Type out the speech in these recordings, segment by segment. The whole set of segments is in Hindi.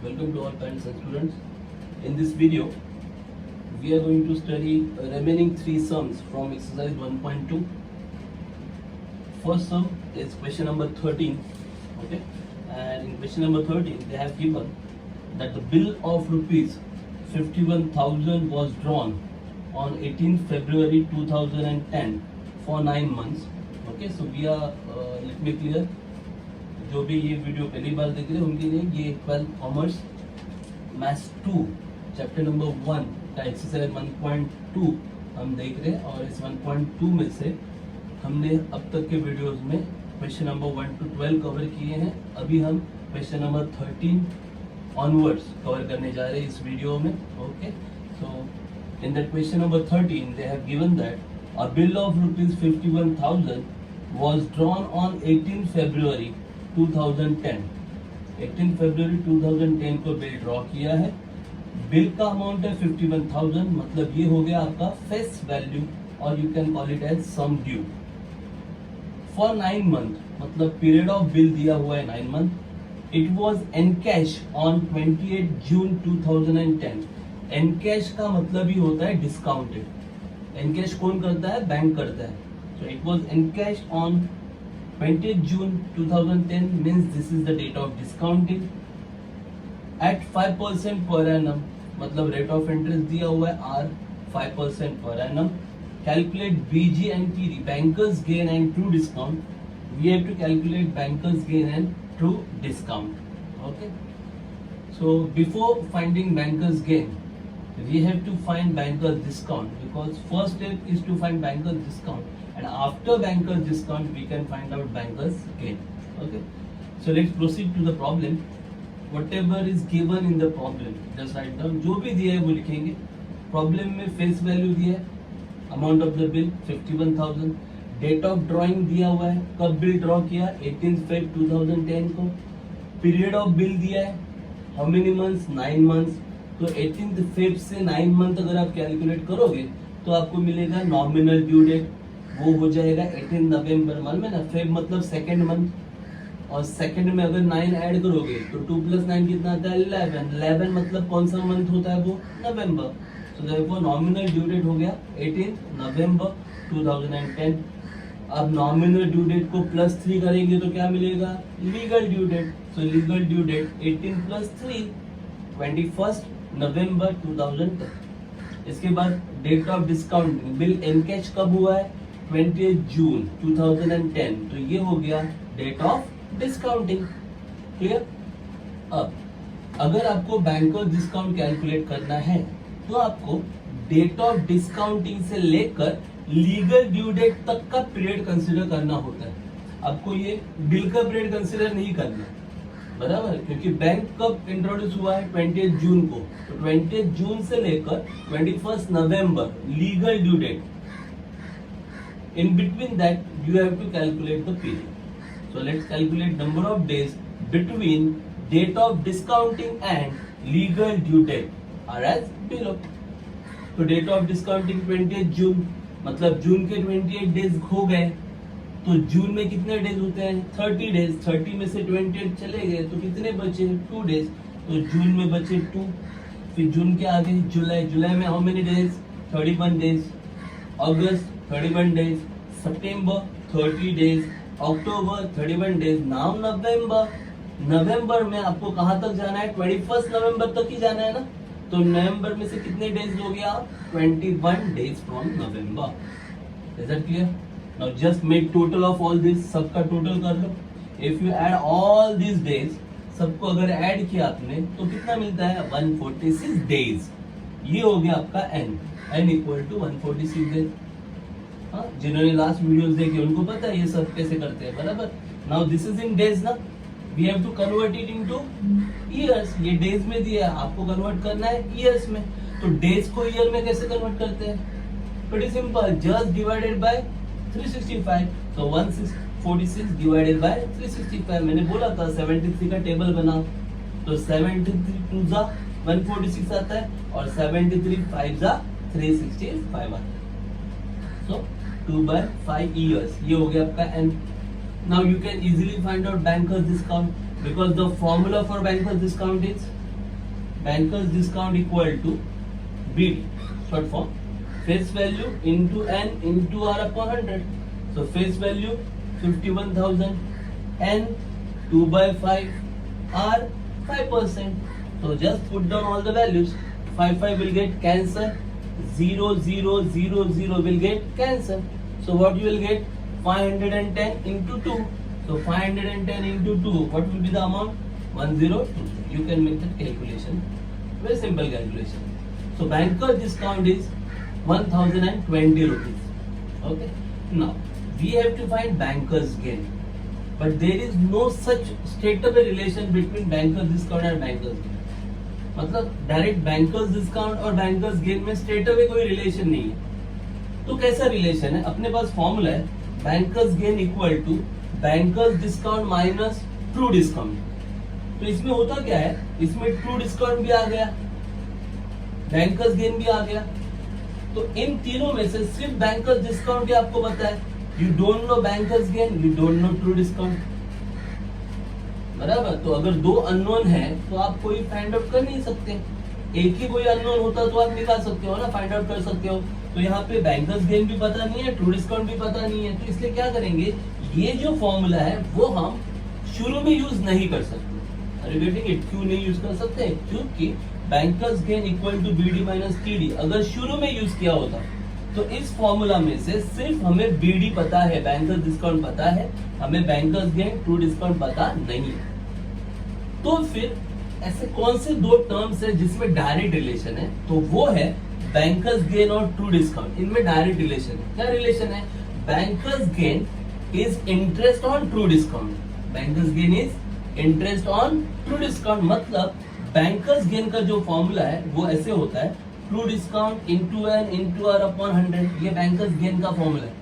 Welcome to all parents and students. In this video, we are going to study remaining three sums from exercise 1.2. First sum is question number 13. Okay, and in question number 13, they have given that the bill of rupees 51,000 was drawn on 18th February 2010 for 9 months. Okay, so we are let me clear. जो भी ये वीडियो पहली बार देख रहे हैं उनके लिए ये 12th commerce maths 2 chapter number 1 का एक्सरसाइज 1.2 हम देख रहे हैं और इस 1.2 में से हमने अब तक के वीडियोस में क्वेश्चन नंबर 1 to 12 कवर किए हैं. अभी हम क्वेश्चन नंबर 13 ऑनवर्ड्स कवर करने जा रहे हैं इस वीडियो में. Okay, so in that question number 13 they have given that a bill of rupees 51,000 was drawn on 18 February 2010. 18 फरवरी 2010 को बिल ड्रॉ किया है. बिल का अमाउंट है 51,000, मतलब ये हो गया आपका फेस वैल्यू और you can call it as sum due for 9 month, मतलब पीरियड ऑफ बिल दिया हुआ है 9 month. It was encash on 28 June 2010. Encash का मतलब ही होता है डिस्काउंटेड. एनकैश कौन करता है? बैंक करता है. So it was encash on 20th June 2010 means this is the date of discounting at 5% per annum, मतलब rate of interest दिया हुआ है R 5% per annum. Calculate BG and TD, bankers gain and true discount. We have to calculate bankers gain and true discount. Okay. So before finding bankers gain, we have to find bankers discount, because first step is to find bankers discount. And after bankers discount we can find out bankers gain. Okay, so let's proceed to the problem. Whatever is given in the problem just write down. जो भी दिया है वो लिखेंगे. प्रॉब्लम में फेस वैल्यू दिया है, amount of the bill 51,000, date of drawing दिया हुआ है, कब बिल ड्रॉ किया 18 Feb 2010 को. पीरियड ऑफ बिल दिया है, हाउ मेनी मंथ्स? 9 मंथ्स. तो 18 Feb से 9 मंथ अगर आप कैलकुलेट करोगे तो आपको मिलेगा नॉमिनल ड्यू डेट, वो हो जाएगा 18 नवंबर. मालूम है ना, फेब मतलब सेकेंड मंथ और सेकेंड में अगर 9 ऐड करोगे तो 2 + 9 कितना आता है? 11. 11 मतलब कौन सा मंथ होता है? वो नवंबर. So therefore nominal due date हो गया 18 नवंबर 2010. अब नॉमिनल ड्यू डेट को +3 करेंगे तो क्या मिलेगा? Legal due date. So legal due date 18 + 3 21 November 2010. इसके बाद date of discounting, bill encash कब हुआ है? 20 जून 2010. तो ये हो गया डेट ऑफ डिस्काउंटिंग. क्लियर? अब अगर आपको बैंकर डिस्काउंट कैलकुलेट करना है तो आपको डेट ऑफ डिस्काउंटिंग से लेकर लीगल ड्यू डेट तक का पीरियड कंसीडर करना होता है. आपको ये बिल का पीरियड कंसीडर नहीं करना, बराबर, क्योंकि बैंक कब इंट्रोड्यूस हुआ है? 20 जून को. तो 20 जून से लेकर 21 नवंबर legal due date. In between that, you have to calculate the period. So let's calculate number of days between date of discounting and legal due date are as below. तो date of discounting 20th June, मतलब जून के 28 डेज हो गए. तो जून में कितने डेज होते हैं? 30 डेज. 30 में से 28 चले गए तो कितने बचे? 2 डेज. तो जून में बचे 2. फिर जून के आगे जुलाई. जुलाई में हाउ मेनी डेज? 31 डेज. अगस्त 31 days, September 30 days, October 31 days. Now November. नवंबर में आपको कहाँ तक जाना है? 21 नवंबर तक ही जाना है ना. तो नवंबर में से कितने डेज हो गया? 21 days from November. Is that clear? Now just make total of all this. सबका टोटल कर लो. If you add all this days, सबको अगर ऐड किया आपने तो कितना मिलता है? 146 डेज. ये हो गया आपका n. n equal to 146 days. हाँ, जिन्होंने लास्ट वीडियोस देखे उनको पता है ये सब कैसे करते हैं, बराबर. Now this is in days ना, we have to convert it into years. ये डेज में दिया है, आपको कन्वर्ट करना है ईयर्स में. तो डेज को ईयर में कैसे कन्वर्ट करते हैं? Pretty simple, just divided by 365. तो 146 डिवाइडेड बाय 365. मैंने बोला था 73 का टेबल बनाओ. तो 73 2 जा 146 आता है और 73 5 जा 365 आता है. So 2/5 years. ये हो गया आपका n. Now you can easily find out bankers discount because the formula for bankers discount is bankers discount equal to BD, short form face value into N into R upon 100. So face value 51,000, N 2/5, R 5%. So just put down all the values. 5 will get cancel, 0 0 0 0 will get cancel. So what you will get? 510 into 2. So 510 into 2, what will be the amount? 1020. You can make that calculation. Very simple calculation. So banker discount is 1020 rupees. Okay. Now we have to find banker's gain, but there is no such straightaway relation between banker's discount and banker's gain. मतलब डायरेक्ट बैंकर्स डिस्काउंट और बैंकर्स गेन में स्ट्रेटअवे कोई रिलेशन नहीं है. तो कैसा रिलेशन है? अपने पास फॉर्मूला है bankers gain equal to bankers discount minus true discount. तो इसमें होता क्या है? इसमें ट्रू डिस्काउंट भी आ गया, बैंकर्स गेन भी आ गया. तो इन तीनों में से सिर्फ बैंकर्स डिस्काउंट ही आपको पता है. You don't no bankers gain, you don't no true discount. बराबर. तो अगर दो अननोन है तो आप कोई फाइंड आउट कर नहीं सकते. एक ही कोई अननोन होता तो आप निकाल सकते हो ना, फाइंड आउट कर सकते हो. तो यहाँ पे बैंकर्स गेन भी पता नहीं है, ट्रू डिस्काउंट भी पता नहीं है. तो इसलिए क्या करेंगे, ये जो फॉर्मूला है वो हम शुरू में यूज नहीं कर सकते. अरे गेटिंग इट? क्यों नहीं यूज कर सकते? क्योंकि bankers gain equal to BD minus TD अगर शुरू में यूज किया होता तो इस फॉर्मूला में से सिर्फ हमें BD पता है, बैंकर्स डिस्काउंट पता है, हमें बैंकर्स गेन ट्रू डिस्काउंट पता नहीं है. तो फिर ऐसे कौन से दो टर्म्स है जिसमें डायरेक्ट रिलेशन है? तो वो है बैंकर्स गेन और ट्रू डिस्काउंट. इनमें डायरेक्ट रिलेशन है. क्या रिलेशन है? Bankers gain is interest on true discount. Bankers gain is interest on true discount. मतलब बैंकर्स गेन का जो फॉर्मूला है वो ऐसे होता है true discount into N into R upon 100. ये बैंकर्स गेन का फॉर्मूला है.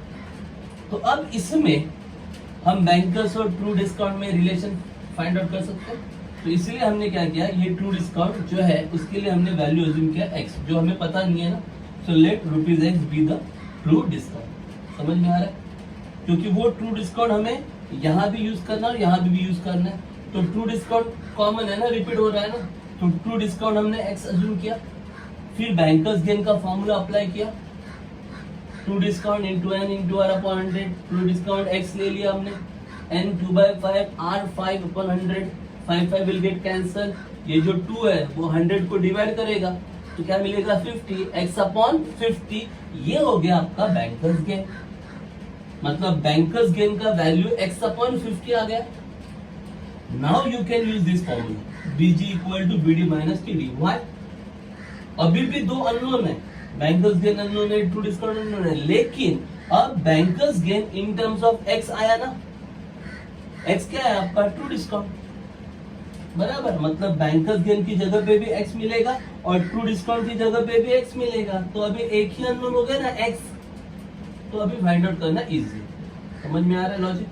तो अब इसमें हम बैंकर्स और ट्रू डिस्काउंट में रिलेशन फाइंड आउट कर सकते हैं. तो इसलिए हमने क्या किया, ये ट्रू डिस्काउंट जो है उसके लिए हमने वैल्यू अज्यूम किया x, जो हमें पता नहीं है ना. So let ₹x be the true discount. समझ में आ रहा है? क्योंकि वो ट्रू डिस्काउंट हमें यहाँ भी यूज करना और यहाँ भी यूज करना है. तो ट्रू डिस्काउंट कॉमन है ना, रिपीट हो रहा है ना. तो ट्रू डिस्काउंट हमने x अज्यूम किया, फिर बैंकर्स गेन का फॉर्मूला अप्लाई किया, true discount into N into R upon 100. True discount x ले लिया हमने, N 2/5, R 5 upon 100. 5 will get cancel. ये जो 2 है वो 100 को डिवाइड करेगा तो क्या मिलेगा? 50. x upon 50. ये हो गया आपका बैंकर्स गेन. मतलब बैंकर्स गेन का वैल्यू x अपॉन 50 आ गया. Now you can use this formula BG equal to BD minus TD. Why? अभी भी दो अननोन है, बैंकर्स गेन अननोन है, ट्रू डिस्काउंट अननोन है. लेकिन अब bankers gain in terms of x आया ना. x क्या है आपका? True discount. बराबर. मतलब बैंकर्स गेन की जगह पे भी x मिलेगा और ट्रू डिस्काउंट की जगह पे भी x मिलेगा. तो अभी एक ही अननोन हो गया ना, x. तो अभी फाइंड आउट करना इजी. समझ में आ रहा है लॉजिक?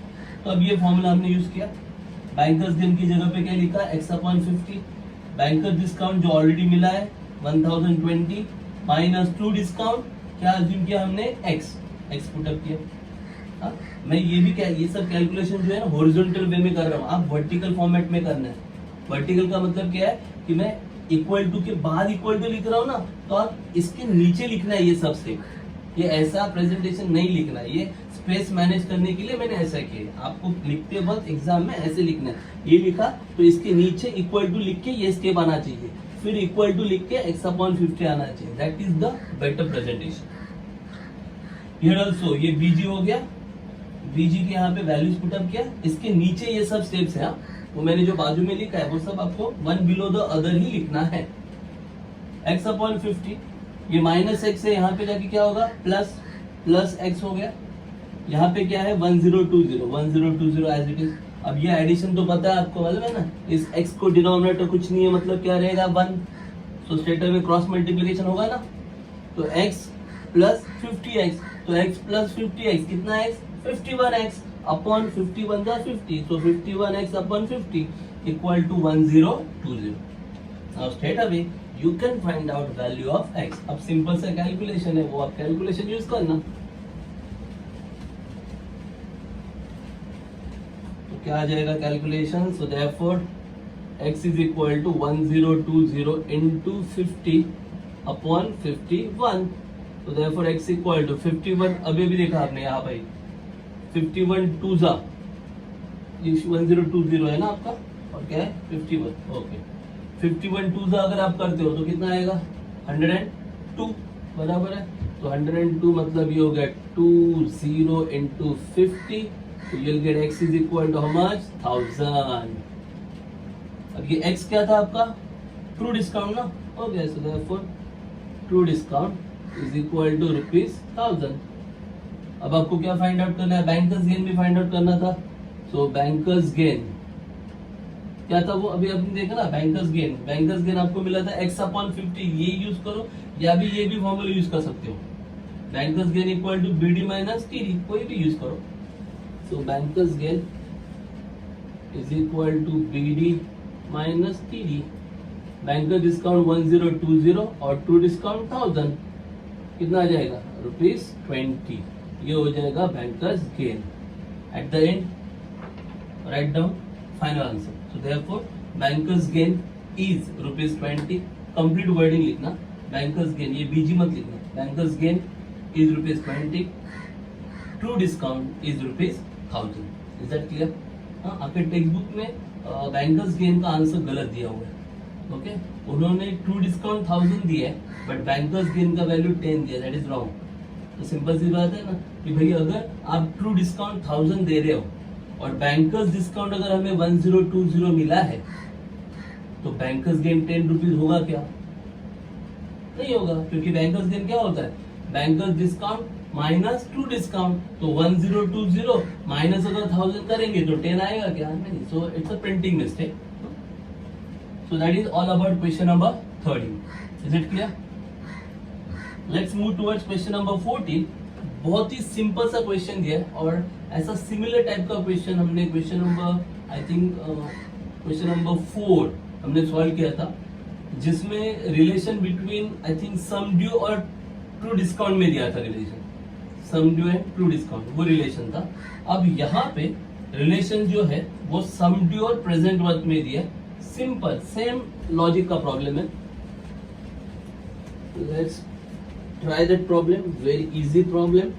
तो अब ये फॉर्मूला हमने यूज किया. बैंकर्स गेन की जगह पे क्या लिखा? x upon 50. बैंकर्स डिस्काउंट जो ऑलरेडी मिला है 1020 माइनस ट्रू डिस्काउंट क्या अज्यूम किया हमने? x पुट अप किया. हाँ, मैं ये भी क्या, ये सब कैलकुलेशन जो है ना हॉरिजॉन्टल वे में कर रहा हूँ. आप वर्टिकल फॉर्मेट में करना है. वर्टिकल का मतलब क्या है कि मैं इक्वल टू के बाद इक्वल टू लिख रहा हूँ ना, तो आप इसके नीचे लिखना है ये सब स्टेप. ये ऐसा प्रेजेंटेशन नहीं लिखना है. ये स्पेस मैनेज करने के लिए मैंने ऐसा किया. आपको लिखते वक्त एग्जाम में ऐसे लिखना है. ये लिखा तो इसके नीचे इक्वल टू लिख के ये स्टेप आना चाहिए, फिर इक्वल टू लिख के x अपॉन 50 आना चाहिए. That is the better presentation. Here also ये BG हो गया. BG के यहाँ पे वैल्यूज पुटअप किया. इसके नीचे ये सब स्टेप्स है, वो मैंने जो बाजू में लिखा है वो सब आपको वन बिलो द अदर ही लिखना है. x अपॉन 50, ये माइनस x है, यहाँ पे जाके क्या होगा? प्लस x हो गया. यहाँ पे क्या है? 1020 एज इट इज. अब ये एडिशन तो पता है आपको, मालूम है ना. इस x को डिनोमिनेटर कुछ नहीं है, मतलब क्या रहेगा? 1. सो स्ट्रेट में क्रॉस मल्टीप्लिकेशन होगा ना. तो x प्लस 50x, तो x प्लस 50x कितना x? 51x अपॉन 50 बन जाए 50. तो 51x upon 50 equal to 1020. Now straight away you can find out value of x. अब सिंपल सा कैलकुलेशन है, वो आप कैलकुलेशन यूज करना. क्या आ जाएगा calculation? So therefore x is equal to 1020 into 50 upon 51। तो देयरफॉर x इक्वल टू 51, अभी भी देखा आपने यहाँ भाई 51 टू जा 1020 है ना आपका, और क्या है 51। ओके 51 टू जा अगर आप करते हो तो कितना आएगा 102 बराबर है। तो 102 मतलब ये हो गया 20 इंटू 50, तो you'll get x is equal to how much 1000। अब ये x क्या था आपका ट्रू डिस्काउंट ना, हो गया। So therefore true discount is equal to ₹1000। अब आपको क्या फाइंड आउट करना है, बैंकर्स गेन भी फाइंड आउट करना था। सो बैंकर्स गेन क्या था वो अभी आपने देखा ना, बैंकर्स गेन आपको मिला था x अपॉन 50, ये यूज करो या भी ये भी फॉर्मूला यूज कर सकते हो। Banker's gain equal to BD minus TD, कोई भी यूज करो। So banker's gain is equal to BD minus TD। Banker discount 1020 और ट्रू डिस्काउंट 1000, कितना आ जाएगा ₹20। ये हो जाएगा bankers gain. At the end write down final answer. So therefore bankers gain is ₹20। Complete wording लिखना, बैंकर्स गेन, ये बीजी मत लिखना। Bankers gain is ₹20, true discount is ₹1000। Is that clear? हाँ, आपके टेक्स्ट बुक में बैंकर्स गेन का आंसर गलत दिया हुआ है। ओके उन्होंने ट्रू डिस्काउंट 1000 दिया है बट बैंकर्स गेन का वैल्यू 10 दिया, दैट इज रॉन्ग। तो सिंपल सी बात है ना कि भाई अगर आप ट्रू डिस्काउंट 1000 दे रहे हो और बैंकर्स डिस्काउंट अगर हमें 1020 मिला है तो बैंकर्स गेन 10 रुपीज होगा क्या? नहीं होगा, क्योंकि बैंकर्स गेन क्या होता है, bankers discount minus true discount. तो 1020 माइनस अगर 1000 करेंगे तो 10 आएगा क्या? नहीं। So it's a printing mistake. So that is all about question number 13. Is it clear? Let's move towards question number 14. बहुत ही सिंपल सा क्वेश्चन दिया है और ऐसा सिमिलर टाइप का क्वेश्चन हमने question number I think question number 4 हमने सॉल्व किया था, जिसमें relation between I think sum due और ट्रू डिस्काउंट में दिया था relation, sum due and true discount वो रिलेशन था। अब यहाँ पे रिलेशन जो है वो सम ड्यू और प्रेजेंट वर्थ में दिया है। सिंपल सेम लॉजिक का प्रॉब्लम है। Let's try that problem, very easy problem.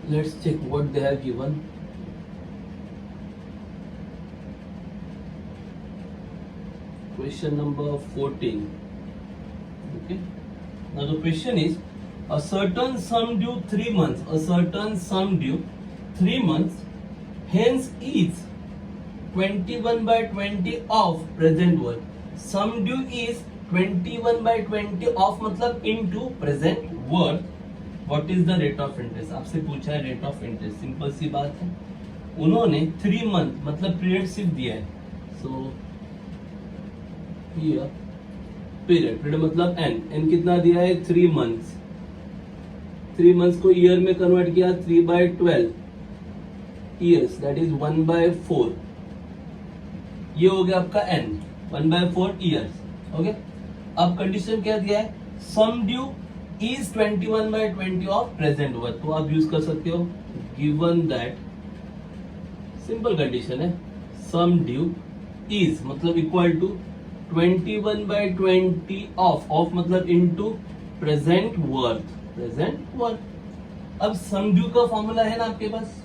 Let's check what they have given. Question number 14. Okay. Now the question is, a certain sum due 3 months, a certain sum due 3 months, hence is 21/20 of present worth. Sum due is 21/20 of मतलब into present worth. What is the rate of interest? आपसे पूछा है रेट ऑफ इंटरेस्ट। सिंपल सी बात है, उन्होंने 3 मंथ मतलब पीरियड सिर्फ दिया है। सो हियर पीरियड मतलब n कितना दिया है 3 मंथ्स। 3 मंथ्स को ईयर में कन्वर्ट किया 3/12 ईयर्स, दैट इज 1/4। ये हो गया आपका n 1/4 ईयर्स। ओके अब कंडीशन क्या दिया है, sum due is 21/20 of present worth. तो आप यूज कर सकते हो गिवन दैट, सिंपल कंडीशन है, सम ड्यू इज मतलब इक्वल टू 21/20 ऑफ मतलब इनटू प्रेजेंट वर्थ। अब सम ड्यू का फॉर्मूला है ना आपके पास,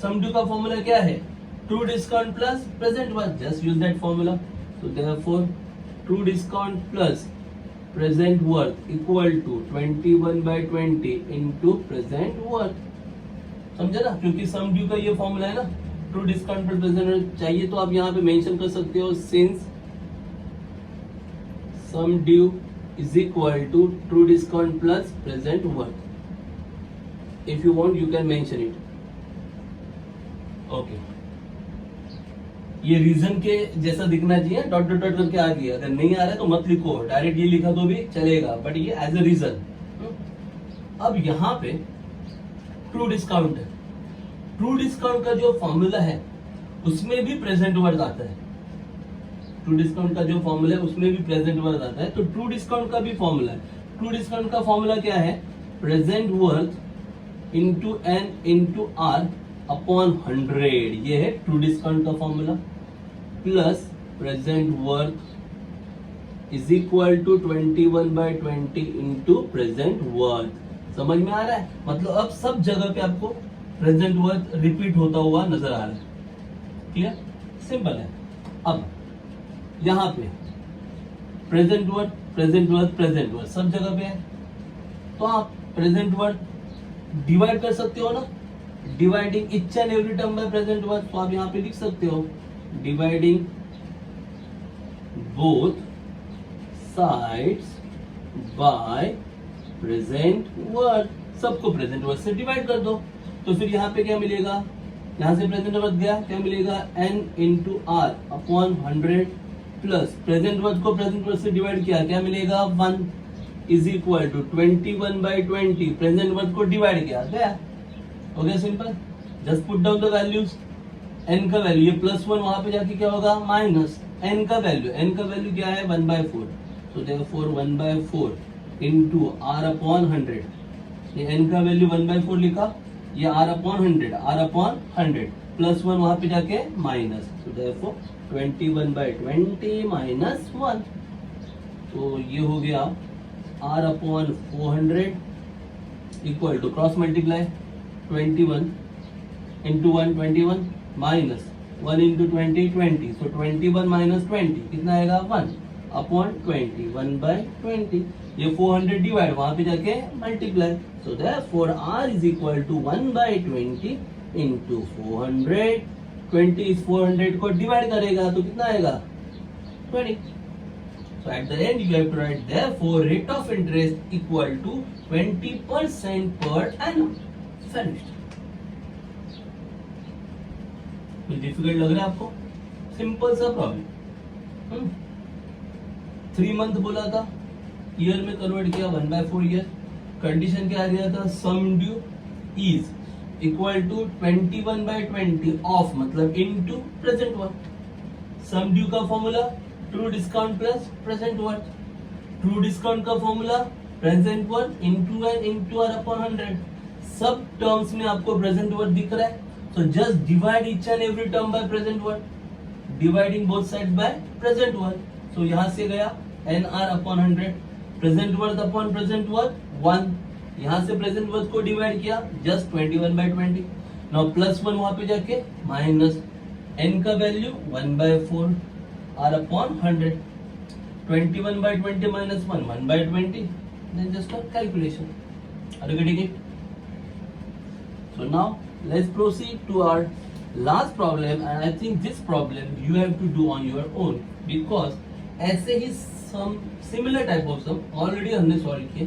सम ड्यू का फॉर्मूला क्या है, true discount plus present worth. Just use that formula. So therefore true discount plus present worth equal to 21/20 into present worth. समझे ना, क्योंकि सम ड्यू का ये फॉर्मूला है ना, ट्रू डिस्काउंट पर प्रेजेंट वर्थ चाहिए तो आप यहाँ पे मेंशन कर सकते हो, since sum due is equal to true discount plus present worth. If you want you can mention it. Okay. ये रीजन के जैसा दिखना चाहिए, डॉट डॉट डॉट करके आ गया। अगर नहीं आ रहा है तो मत लिखो, डायरेक्ट ये लिखा तो भी चलेगा, बट ये एज ए रीजन। अब यहाँ पे ट्रू डिस्काउंट है, ट्रू डिस्काउंट का जो फॉर्मूला है उसमें भी प्रेजेंट वर्ड आता है। ट्रू डिस्काउंट का जो फॉर्मूला है उसमें भी प्रेजेंट वर्ड आता है, तो ट्रू डिस्काउंट का भी फॉर्मूला है। ट्रू डिस्काउंट का फॉर्मूला क्या है, present worth into N into are upon 100, ये है ट्रू डिस्काउंट का formula, plus present worth is equal to 21/20 into present worth. समझ में आ रहा है? मतलब अब सब जगह पे आपको प्रेजेंट वर्थ रिपीट होता हुआ नजर आ रहा है। क्लियर? सिंपल है। अब यहां पे present worth present worth present worth सब जगह पे है, तो आप प्रेजेंट वर्थ डिवाइड कर सकते हो ना, dividing each and every term by present worth. तो आप यहां पे लिख सकते हो dividing both sides by present worth, सबको प्रेजेंट वर्थ से डिवाइड कर दो। तो फिर यहाँ पे क्या मिलेगा, यहाँ से प्रेजेंट वर्थ गया, क्या मिलेगा n into are upon 100 plus present worth को प्रेजेंट वर्थ से डिवाइड किया, क्या मिलेगा 1 is equal to 21/20 present worth को डिवाइड किया, गया, हो गया simple. Just put down the values, n का वैल्यू ये +1 वहां पे जाके क्या होगा माइनस n का वैल्यू क्या है 1/4, so therefore 1/4 into r upon 100, ये n का वैल्यू 1/4 लिखा, ये r upon 100 +1 वहां पे जाके माइनस, so therefore 21/20 minus 1, तो ये हो गया r upon 400 equal to cross multiply 21 into 1 21 minus 1 into 20 20, so 21 minus 20 कितना आएगा 1 अपॉन 20 1/20, ये 400 डिवाइड वहां पे जाके multiply, so therefore r is equal to 1/20 into 400, 20 इस 400 को डिवाइड करेगा तो कितना आएगा 20, so at the end you have to write therefore rate of interest equal to 20% per annum, finished। कुछ डिफिकल्ट लग रहा है आपको? सिंपल सा प्रॉब्लम। 3 मंथ बोला था, ईयर में कन्वर्ट किया 1/4 ईयर। कंडीशन क्या आ गया था, sum due is equal to 21/20 of मतलब into present worth. Sum due का formula true discount plus present worth, true discount का formula present worth into N into are upon 100। सब टर्म्स में आपको प्रेजेंट वर्थ दिख रहा है, so just divide each and every term by present worth, dividing both sides by present worth, so यहाँ से गया nr upon 100 present worth upon present worth 1, यहाँ से present worth को डिवाइड किया just 21/20, now +1 वहां पे जाके माइनस n का value 1/4 r upon 100, 21/20 minus 1 1/20, then just a calculation। Are you getting it? So now let's proceed to our last problem, and I think this problem you have to do on your own because ऐसे ही some similar type of sum already हमने सॉल्व किए,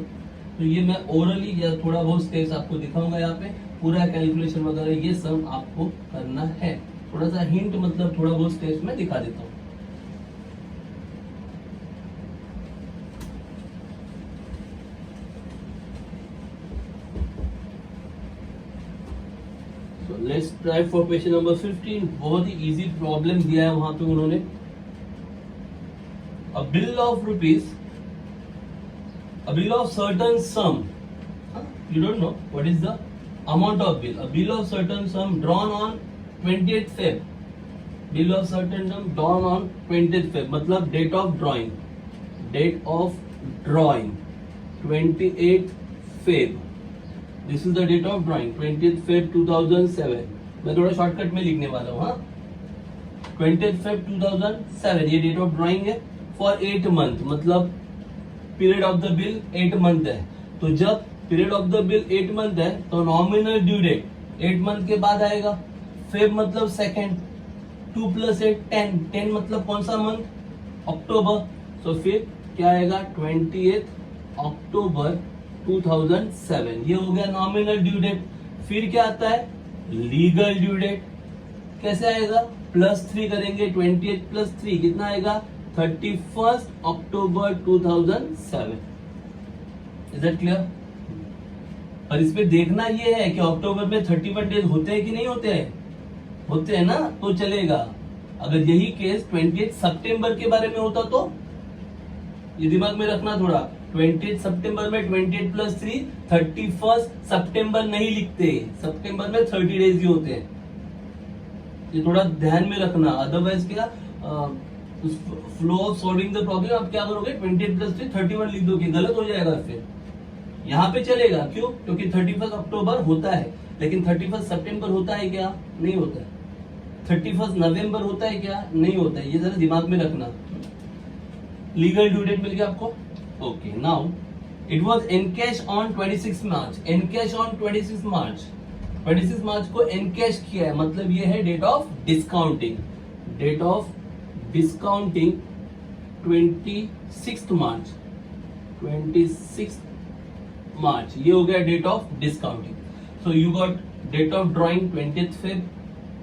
तो ये मैं orally या थोड़ा बहुत स्टेप्स आपको दिखाऊंगा, यहाँ पे पूरा कैलकुलेशन वगैरह ये सम आपको करना है। थोड़ा सा हिंट मतलब थोड़ा बहुत स्टेप्स में दिखा देता हूँ। Let's try for question number 15। बहुत ही इजी प्रॉब्लम दिया है वहां पे उन्होंने। A bill of rupees, a bill of certain sum, you don't know what is the amount of bill, a bill of certain sum drawn on 28th Feb, bill of certain sum drawn on 20th Feb मतलब date of drawing, date of drawing 28th Feb, this is the date of drawing 20th Feb 2007। मैं थोड़ा शॉर्टकट में लिखने वाला हूँ, 20th Feb 2007 ये डेट ऑफ ड्रॉइंग है फॉर 8 मंथ, मतलब period of the bill 8 month है। तो जब period of the bill 8 month है तो नॉमिनल ड्यू डेट 8 मंथ के बाद आएगा। फेब मतलब सेकेंड, 2 + 8 10, 10 मतलब कौन सा मंथ, अक्टूबर, तो फिर क्या आएगा 20th अक्टूबर 2007, ये हो गया नॉमिनल ड्यू डेट। फिर क्या आता है लीगल ड्यू डेट, कैसे आएगा +3 करेंगे, 28 + 3 कितना आएगा 31st October 2007। Is that clear? और इस पे देखना ये है कि अक्टूबर में 31 डेज होते हैं कि नहीं होते हैं, होते हैं ना, तो चलेगा। अगर यही केस 28 सितंबर के बारे में होता तो ये दिमाग में रखना थोड़ा, 20 सितंबर में 28 प्लस 3 31 सितंबर नहीं लिखते, सितंबर में 30 डेज ही होते हैं, ये थोड़ा ध्यान में रखना। अदरवाइज क्या flow of solving the problem आप क्या करोगे 28 प्लस 3 31 लिख दोगे, गलत हो जाएगा। फिर यहाँ पे चलेगा, क्यों? क्योंकि 31 अक्टूबर होता है, लेकिन 31 सितंबर होता है क्या? नहीं होता है। 31 नवंबर होता है क्या? नहीं होता है। ये जरा दिमाग में रखना। लीगल ड्यू डेट मिल गया आपको। Okay, now it was encash on 26 March. Encash on 26 March, 26 मार्च को एनकैश किया है, मतलब ये है date of discounting. Date of discounting 26 March, 26 March, ये हो गया date of discounting. So you got date of drawing 20th Feb,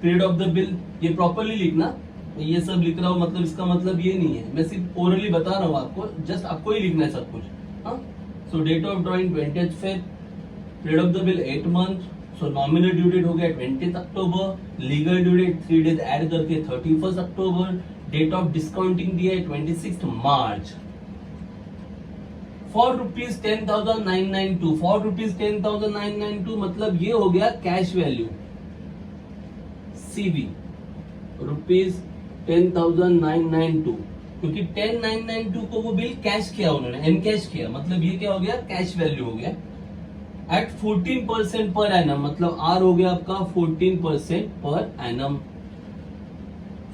period of the bill, ये प्रॉपरली लिखना। ये सब लिख रहा हूँ मतलब इसका मतलब ये नहीं है, मैं सिर्फ ओरली बता रहा हूँ आपको, जस्ट आपको ही लिखना है सब कुछ। हाँ, so date of drawing 20th Feb, period of the bill 8 month, so nominal due date हो गया 20th अक्टूबर, legal due date 3 days add करके 31 अक्टूबर, डेट ऑफ डिस्काउंटिंग दिया है 26 मार्च। फॉर रुपीज 10,992, फॉर रुपीज 10,992 मतलब ये हो गया कैश वैल्यू, सीवी रुपीज 10,992, क्योंकि 10,992 को वो बिल कैश किया उन्होंने, एनकैश किया, मतलब ये क्या हो गया? कैश वैल्यू हो गया। एट 14% पर एनम, मतलब आर हो गया आपका 14% per annum.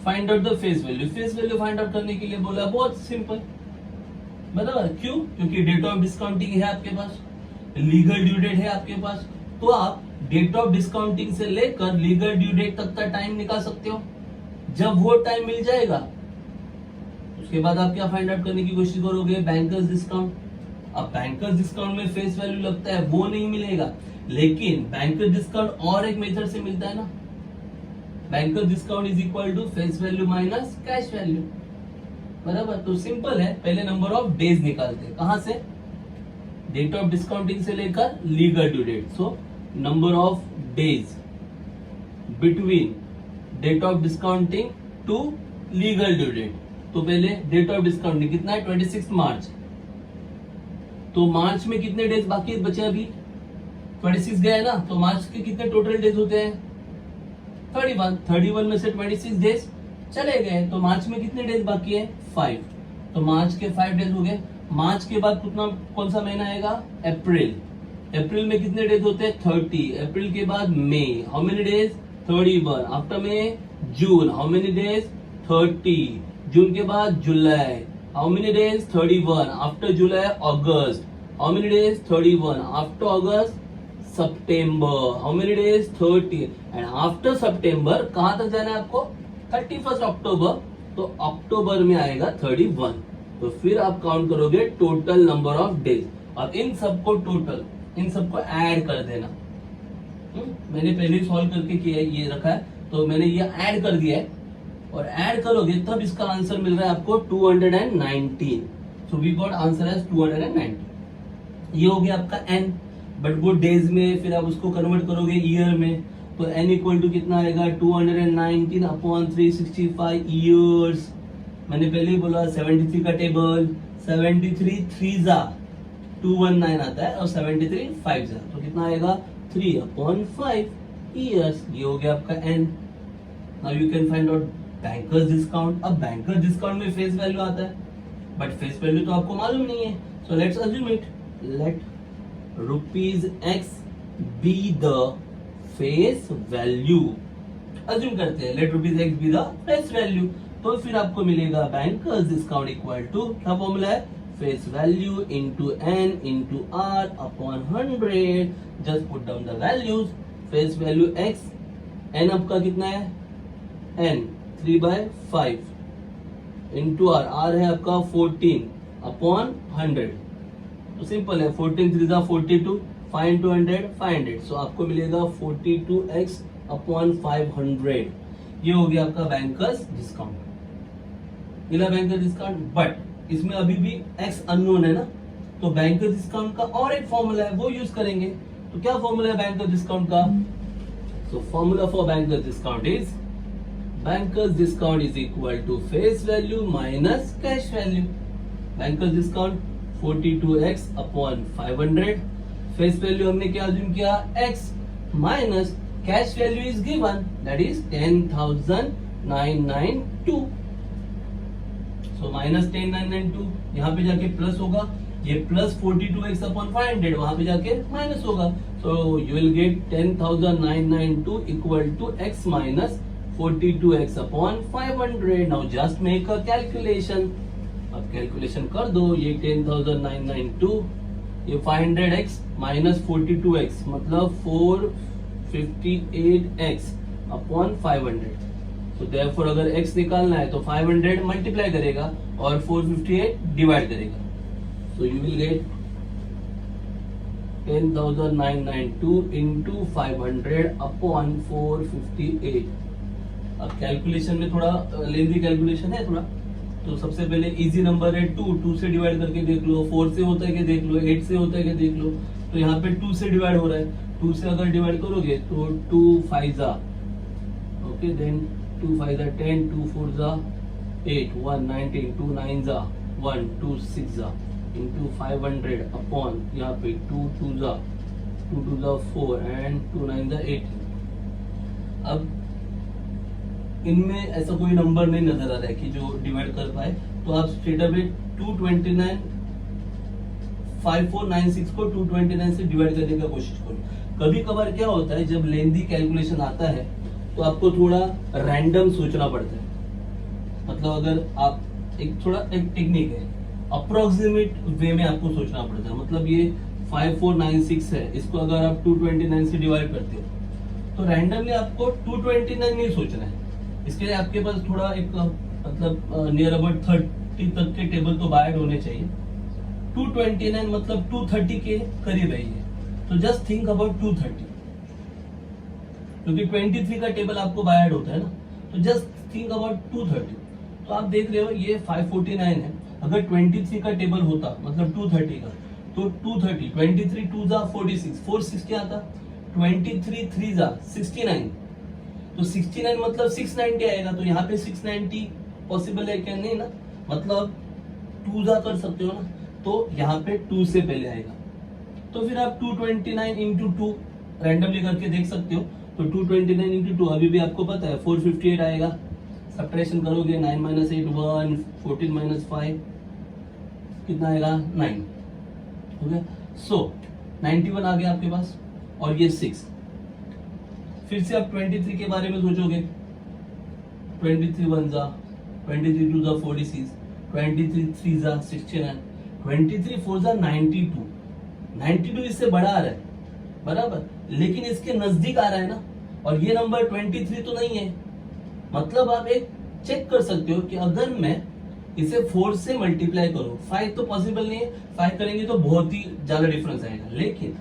Find out the face value. Face value find out करने के लिए बोला, बहुत सिंपल, बराबर। क्यों? क्योंकि डेट ऑफ डिस्काउंटिंग है आपके पास, लीगल ड्यू डेट है आपके पास, तो आप डेट ऑफ डिस्काउंटिंग से लेकर लीगल ड्यू डेट तक का टाइम निकाल सकते हो। जब वो टाइम मिल जाएगा उसके बाद आप क्या फाइंड आउट करने की कोशिश करोगे? Bankers discount. अब बैंकर्स डिस्काउंट में फेस वैल्यू लगता है, वो नहीं मिलेगा, लेकिन बैंकर्स डिस्काउंट और एक मेथड से मिलता है ना, bankers discount is equal to face value minus cash value, बराबर। तो सिंपल है, पहले नंबर ऑफ डेज निकालते हैं, कहां से? डेट ऑफ डिस्काउंटिंग से लेकर legal due date. So number of days between date of discounting to legal due date. तो पहले डेट ऑफ डिस्काउंटिंग कितना है? 26 मार्च। तो मार्च में कितने डेज बाकी बचे? अभी 26 गए ना, तो मार्च के कितने टोटल डेज होते हैं? 31। 31 में से 26 डेज चले गए, तो मार्च में कितने डेज बाकी है? 5। तो मार्च के 5 डेज हो गए। मार्च के बाद कितना, कौन सा महीना आएगा? अप्रैल। अप्रैल में कितने डेज होते हैं? 30। अप्रैल के बाद मई, हाउ मेनी डेज? 31। आफ्टर में जून, हाउ मेनी डेज? 30। जून के बाद जुलाई, हाउ मेनी डेज? 31। आफ्टर जुलाई अगस्त, हाउ मेनी डेज? 31। आफ्टर अगस्त सितंबर, how many days? 30। And after सितंबर कहां तक जाना है आपको? 31 अक्टूबर। तो अक्टूबर में आएगा 31। तो फिर आप काउंट करोगे टोटल नंबर ऑफ डेज, और इन सबको टोटल, इन सबको ऐड कर देना। मैंने पहले ही सॉल्व करके किया है, ये रखा है, तो मैंने ये ऐड कर दिया है, और ऐड करोगे तब इसका आंसर मिल रहा है आपको 219। So we got answer as 219। ये हो गया आपका n, बट वो डेज में, फिर आप उसको कन्वर्ट करोगे ईयर में, तो n इक्वल टू कितना आएगा? 219 अपॉन 365 ईयर्स। मैंने पहले ही बोला 73 का टेबल, 73 3 जा 219 आता है, और 73 5 जा, तो कितना आएगा? 3 अपॉन 5 ईयर्स। ये हो गया आपका n। Now you can find out bankers discount. अब बैंकर्स डिस्काउंट में फेस वैल्यू आता है, बट फेस वैल्यू तो आपको मालूम नहीं है, so let's assume it. Let rupees x be the face value. Assume करते हैं, let rupees x be the face value, तो फिर आपको मिलेगा बैंकर्स डिस्काउंट इक्वल टू, क्या फॉर्मूला है? Face value into n into r upon 100। Just put down the values. Face value x, n आपका कितना है? n 3/5 इंटू r, r है आपका 14 अपॉन 100। तो सिंपल है, 14 3 जा 42, 5 इंटू 100 500। सो आपको मिलेगा 42x अपॉन 500। ये हो गया आपका बैंकर्स डिस्काउंट, मिला बैंकर्स डिस्काउंट। बट इसमें अभी भी x अननोन है ना, तो बैंकर्स डिस्काउंट का और एक फॉर्मूला है, वो यूज करेंगे। तो क्या फॉर्मूला है बैंकर्स डिस्काउंट का? So formula for bankers discount is, bankers discount is equal to face value minus cash value. Bankers discount 42x upon 500। Face value हमने क्या अज्यूम किया, x minus cash value is given that is 10,992। So minus 10,992 यहाँ पे जाके प्लस होगा, ये प्लस 42x अपॉन 500 वहां पे जाके माइनस होगा। So you will get 10,992 equal to x minus 42x upon 500। Now just make a calculation. अब कैलकुलेशन कर दो, ये 10,992, ये 500x माइनस 42x मतलब 458x अपॉन 500। तो देयरफॉर अगर x निकालना है तो 500 मल्टीप्लाई करेगा और 458 डिवाइड करेगा। सो you will get 10,992 into 500 upon 458। अब कैलकुलेशन में थोड़ा लेंथी कैलकुलेशन है थोड़ा, तो सबसे पहले इजी नंबर है 2 से डिवाइड करके देख लो, 4 से होता है कि देख लो, 8 से होता है कि देख लो। तो यहाँ पे 2 से डिवाइड हो रहा है, 2 से अगर डिवाइड करोगे तो 2 5 जा, ओके, देन 2 5 जा 10, 2 4 जा 8, 1 19, 2 9 जा 1, 2 6 जा इंटू 500 अपॉन यहाँ पे 2 2 जा 4 एंड 2 9 जा 18। अब इनमें ऐसा कोई नंबर नहीं नजर आ रहा है कि जो डिवाइड कर पाए, तो आप स्ट्रेट अवे 229 5496 को 229 से डिवाइड करने का कोशिश करो। कभी कभार क्या होता है, जब लेंथी कैलकुलेशन आता है तो आपको थोड़ा रैंडम सोचना पड़ता है। मतलब अगर आप एक टेक्निक है, अप्रोक्सीमेट वे में आपको सोचना पड़ता है। मतलब ये 5496 है, इसको अगर आप 229 से डिवाइड करते हो तो रैंडमली आपको 229 नहीं सोचना है। इसके लिए आपके पास थोड़ा एक मतलब नियर अबाउट 30 तक के टेबल तो बाय होने चाहिए। 229 मतलब 230 के करीब है ये, तो जस्ट थिंक अबाउट 230, क्योंकि 23 का टेबल आपको बाय होता है ना, तो जस्ट थिंक अबाउट 230। तो आप देख रहे हो ये 549 है, अगर 23 का टेबल होता मतलब 230 का, तो 230 23 2 जा 46, 46 क्या आता, 23 3 जा 69, तो 69 मतलब 690 आएगा। तो यहाँ पे 690 पॉसिबल है क्या, नहीं ना, मतलब 2 जा कर सकते हो ना, तो यहाँ पे 2 से पहले आएगा। तो फिर आप 229 इंटू 2 रैंडमली करके देख सकते हो। तो 229 इंटू 2 अभी भी आपको पता है 458 आएगा। सब्ट्रैक्शन करोगे 9 माइनस 8 1, 14 माइनस 5 कितना आएगा 9, हो गया। सो 91 आ गया आपके पास, और ये 6। फिर से आप 23 के बारे में सोचोगे, 23 1 जा 23 2 जा 46, 23 3 जा 69, 23 4 जा 92, 92 इससे बड़ा आ रहा है बराबर, लेकिन इसके नजदीक आ रहा है ना, और ये नंबर 23 तो नहीं है। मतलब आप एक चेक कर सकते हो कि अगर मैं इसे 4 से मल्टीप्लाई करूं, 5 तो पॉसिबल नहीं है, 5 करेंगे तो बहुत ही ज्यादा डिफरेंस आएगा। लेकिन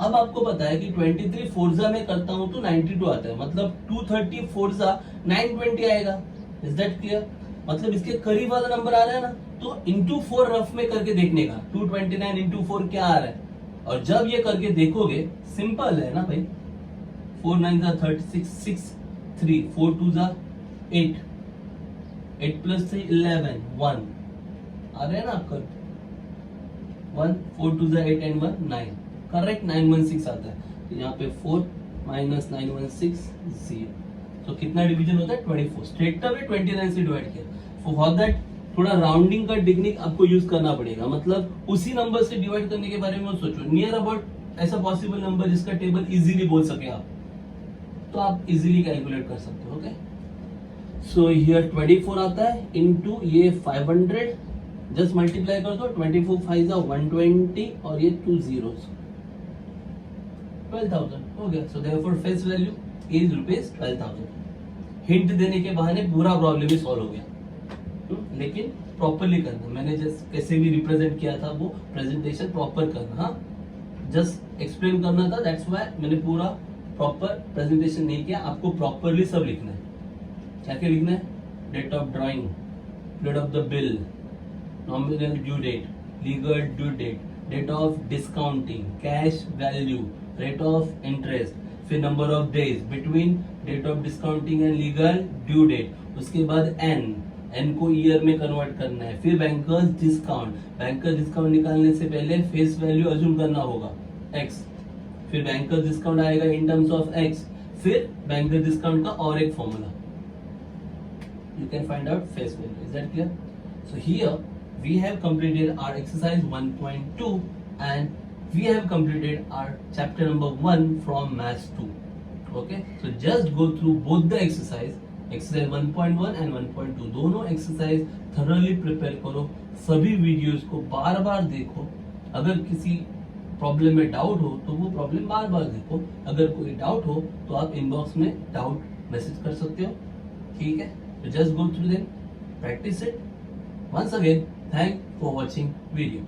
अब आपको पता है कि 23 फोर्जा में करता हूं तो 92 आता है, मतलब 230 फोर्जा 920 आएगा। Is that clear? मतलब इसके करीब वाला नंबर आ रहा है ना, तो इंटू 4 रफ में करके देखने का, 229 इंटू 4 क्या आ रहा है। और जब ये करके देखोगे, सिंपल है ना भाई, 4 9 जा 36, 6 3 4 2 जा 8, 8 प्लस 3 11 1 आ रहा है ना आपका 1, 4 2 जा 8 एंड 1 9, करेक्ट 916 आता है। तो यहाँ पे 4 माइनस 916 0। तो कितना डिवीजन होता है 24, स्ट्रेट अवे 29 से डिवाइड किया। फॉर दैट थोड़ा राउंडिंग का टेक्निक आपको यूज करना पड़ेगा, मतलब उसी नंबर से डिवाइड करने के बारे में सोचो, नियर अबाउट ऐसा पॉसिबल नंबर जिसका टेबल इजीली बोल सके आप, तो आप इजीली कैलकुलेट कर सकते हो। ओके, सो हियर 24 आता है इनटू ये 500, जस्ट मल्टीप्लाई कर दो, 24 5 जा 120 और ये 2 zeros 12,000 हो गया। So therefore face value is ₹12,000। Hint देने के बहाने पूरा प्रॉब्लम ही सॉल्व हो गया। लेकिन प्रॉपरली करना, मैंने जस्ट कैसे भी रिप्रेजेंट किया था वो प्रेजेंटेशन प्रॉपर करना, हाँ, जस्ट एक्सप्लेन करना था, दैट्स व्हाई मैंने पूरा प्रॉपर प्रेजेंटेशन नहीं किया। आपको प्रॉपरली सब लिखना है। क्या क्या लिखना है? Date of drawing, date of the bill, nominal due date, legal due date, date of discounting, cash value, rate of interest, फिर number of days between date of discounting and legal due date, उसके बाद एन, एन को ईयर में कन्वर्ट करना है, फिर बैंकर्स डिस्काउंट निकालने से पहले फेस वैल्यू अज्यूम करना होगा एक्स, फिर बैंकर्स डिस्काउंट आएगा इन टर्म्स ऑफ एक्स, फिर बैंकर डिस्काउंट का और एक formula, you can find out face value. Is that clear? So here we have completed our exercise 1.2 and we have completed our chapter number 1 from maths 2. Okay, so just go through both the exercise 1.1 and 1.2, दोनों exercise thoroughly prepare करो, सभी videos को बार बार देखो, अगर किसी प्रॉब्लम में डाउट हो तो वो प्रॉब्लम बार बार देखो, अगर कोई डाउट हो तो आप इनबॉक्स में डाउट मैसेज कर सकते हो, ठीक है? So just go through them, practice it. Once again, thanks for watching video.